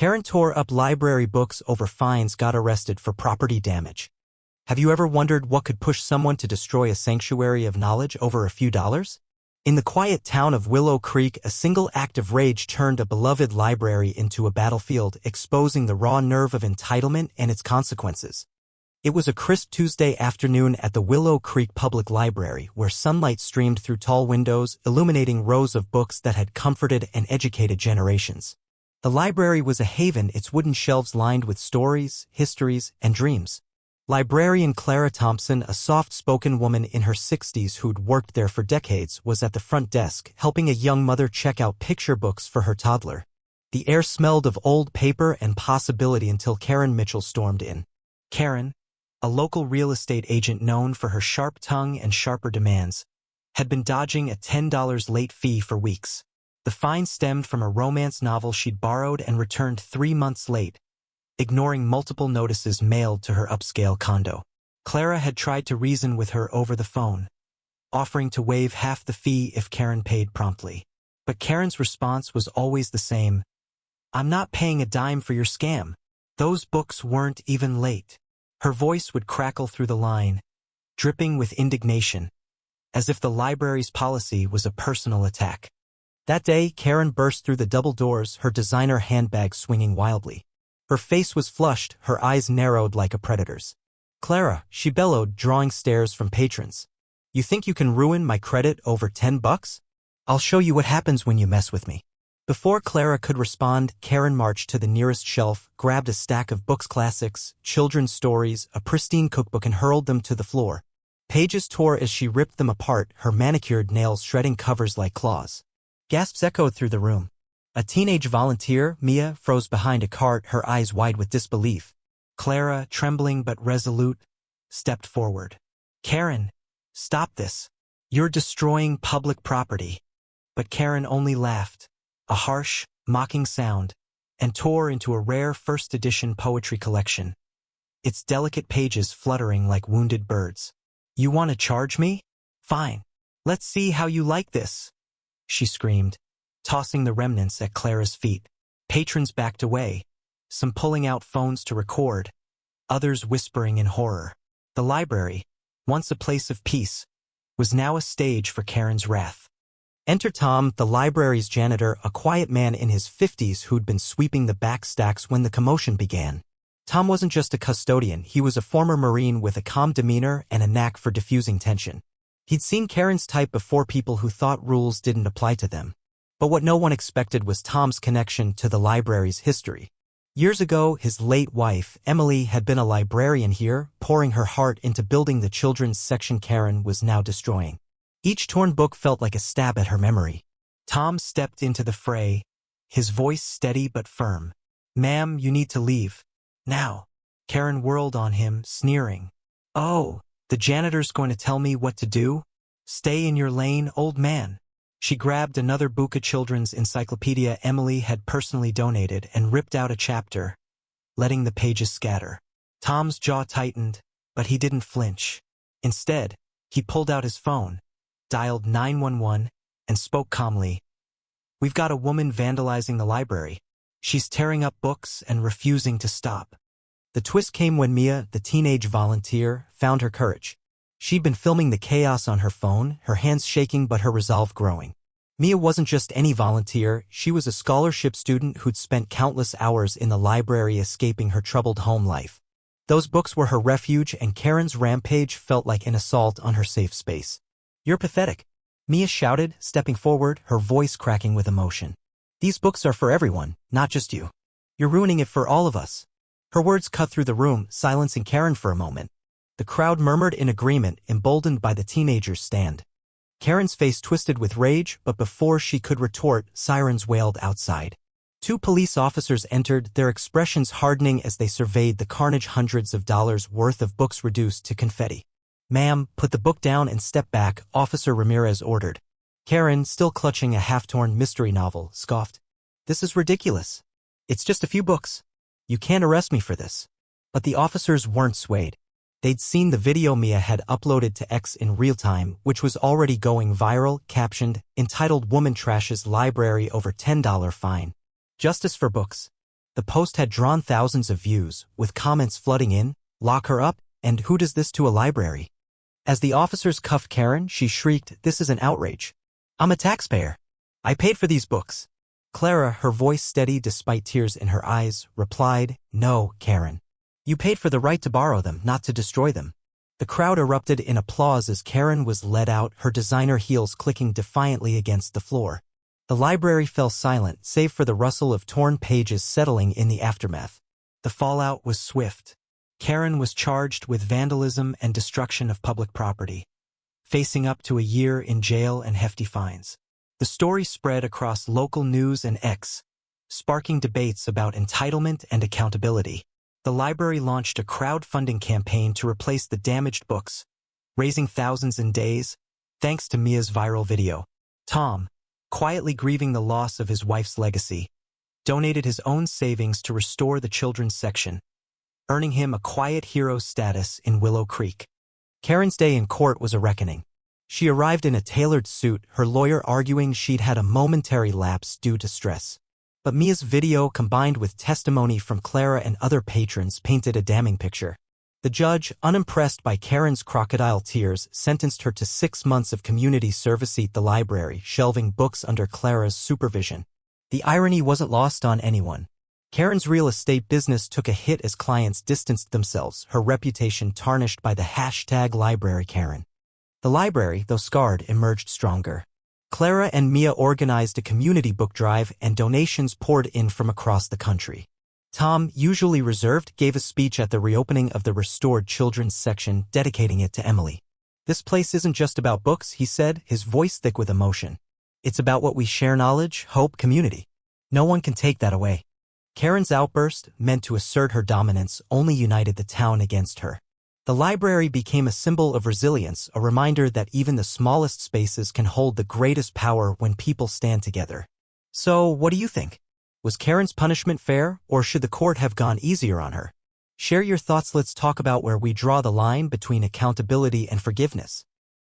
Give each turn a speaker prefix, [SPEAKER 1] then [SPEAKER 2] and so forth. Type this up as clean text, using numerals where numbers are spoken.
[SPEAKER 1] Karen tore up library books over fines, got arrested for property damage. Have you ever wondered what could push someone to destroy a sanctuary of knowledge over a few dollars? In the quiet town of Willow Creek, a single act of rage turned a beloved library into a battlefield, exposing the raw nerve of entitlement and its consequences. It was a crisp Tuesday afternoon at the Willow Creek Public Library, where sunlight streamed through tall windows, illuminating rows of books that had comforted and educated generations. The library was a haven, its wooden shelves lined with stories, histories, and dreams. Librarian Clara Thompson, a soft-spoken woman in her 60s who'd worked there for decades, was at the front desk, helping a young mother check out picture books for her toddler. The air smelled of old paper and possibility until Karen Mitchell stormed in. Karen, a local real estate agent known for her sharp tongue and sharper demands, had been dodging a $10 late fee for weeks. The fine stemmed from a romance novel she'd borrowed and returned 3 months late, ignoring multiple notices mailed to her upscale condo. Clara had tried to reason with her over the phone, offering to waive half the fee if Karen paid promptly. But Karen's response was always the same: "I'm not paying a dime for your scam. Those books weren't even late." Her voice would crackle through the line, dripping with indignation, as if the library's policy was a personal attack. That day, Karen burst through the double doors, her designer handbag swinging wildly. Her face was flushed, her eyes narrowed like a predator's. "Clara," she bellowed, drawing stares from patrons. "You think you can ruin my credit over $10? I'll show you what happens when you mess with me." Before Clara could respond, Karen marched to the nearest shelf, grabbed a stack of books, classics, children's stories, a pristine cookbook, and hurled them to the floor. Pages tore as she ripped them apart, her manicured nails shredding covers like claws. Gasps echoed through the room. A teenage volunteer, Mia, froze behind a cart, her eyes wide with disbelief. Clara, trembling but resolute, stepped forward. "Karen, stop this. You're destroying public property." But Karen only laughed, a harsh, mocking sound, and tore into a rare first-edition poetry collection, its delicate pages fluttering like wounded birds. "You want to charge me? Fine. Let's see how you like this," she screamed, tossing the remnants at Clara's feet. Patrons backed away, some pulling out phones to record, others whispering in horror. The library, once a place of peace, was now a stage for Karen's wrath. Enter Tom, the library's janitor, a quiet man in his 50s who'd been sweeping the back stacks when the commotion began. Tom wasn't just a custodian, he was a former Marine with a calm demeanor and a knack for diffusing tension. He'd seen Karen's type before, people who thought rules didn't apply to them. But what no one expected was Tom's connection to the library's history. Years ago, his late wife, Emily, had been a librarian here, pouring her heart into building the children's section Karen was now destroying. Each torn book felt like a stab at her memory. Tom stepped into the fray, his voice steady but firm. "Ma'am, you need to leave. Now." Karen whirled on him, sneering. "Oh, the janitor's going to tell me what to do? Stay in your lane, old man." She grabbed another book, a children's encyclopedia Emily had personally donated, and ripped out a chapter, letting the pages scatter. Tom's jaw tightened, but he didn't flinch. Instead, he pulled out his phone, dialed 911, and spoke calmly. "We've got a woman vandalizing the library. She's tearing up books and refusing to stop." The twist came when Mia, the teenage volunteer, found her courage. She'd been filming the chaos on her phone, her hands shaking but her resolve growing. Mia wasn't just any volunteer, she was a scholarship student who'd spent countless hours in the library escaping her troubled home life. Those books were her refuge, and Karen's rampage felt like an assault on her safe space. "You're pathetic," Mia shouted, stepping forward, her voice cracking with emotion. "These books are for everyone, not just you. You're ruining it for all of us." Her words cut through the room, silencing Karen for a moment. The crowd murmured in agreement, emboldened by the teenager's stand. Karen's face twisted with rage, but before she could retort, sirens wailed outside. 2 police officers entered, their expressions hardening as they surveyed the carnage, hundreds of dollars worth of books reduced to confetti. "Ma'am, put the book down and step back," Officer Ramirez ordered. Karen, still clutching a half-torn mystery novel, scoffed. "This is ridiculous. It's just a few books. You can't arrest me for this." But the officers weren't swayed. They'd seen the video Mia had uploaded to X in real time, which was already going viral, captioned, entitled "Woman Trashes Library Over $10 Fine. Justice for Books." The post had drawn thousands of views, with comments flooding in, "Lock her up, and who does this to a library?" As the officers cuffed Karen, she shrieked, "This is an outrage. I'm a taxpayer. I paid for these books." Clara, her voice steady despite tears in her eyes, replied, "No, Karen. You paid for the right to borrow them, not to destroy them." The crowd erupted in applause as Karen was led out, her designer heels clicking defiantly against the floor. The library fell silent, save for the rustle of torn pages settling in the aftermath. The fallout was swift. Karen was charged with vandalism and destruction of public property, facing up to a year in jail and hefty fines. The story spread across local news and X, sparking debates about entitlement and accountability. The library launched a crowdfunding campaign to replace the damaged books, raising thousands in days, thanks to Mia's viral video. Tom, quietly grieving the loss of his wife's legacy, donated his own savings to restore the children's section, earning him a quiet hero status in Willow Creek. Karen's day in court was a reckoning. She arrived in a tailored suit, her lawyer arguing she'd had a momentary lapse due to stress. But Mia's video, combined with testimony from Clara and other patrons, painted a damning picture. The judge, unimpressed by Karen's crocodile tears, sentenced her to 6 months of community service at the library, shelving books under Clara's supervision. The irony wasn't lost on anyone. Karen's real estate business took a hit as clients distanced themselves, her reputation tarnished by the #LibraryKaren. The library, though scarred, emerged stronger. Clara and Mia organized a community book drive and donations poured in from across the country. Tom, usually reserved, gave a speech at the reopening of the restored children's section, dedicating it to Emily. "This place isn't just about books," he said, his voice thick with emotion. "It's about what we share: knowledge, hope, community. No one can take that away." Karen's outburst, meant to assert her dominance, only united the town against her. The library became a symbol of resilience, a reminder that even the smallest spaces can hold the greatest power when people stand together. So, what do you think? Was Karen's punishment fair, or should the court have gone easier on her? Share your thoughts. Let's talk about where we draw the line between accountability and forgiveness.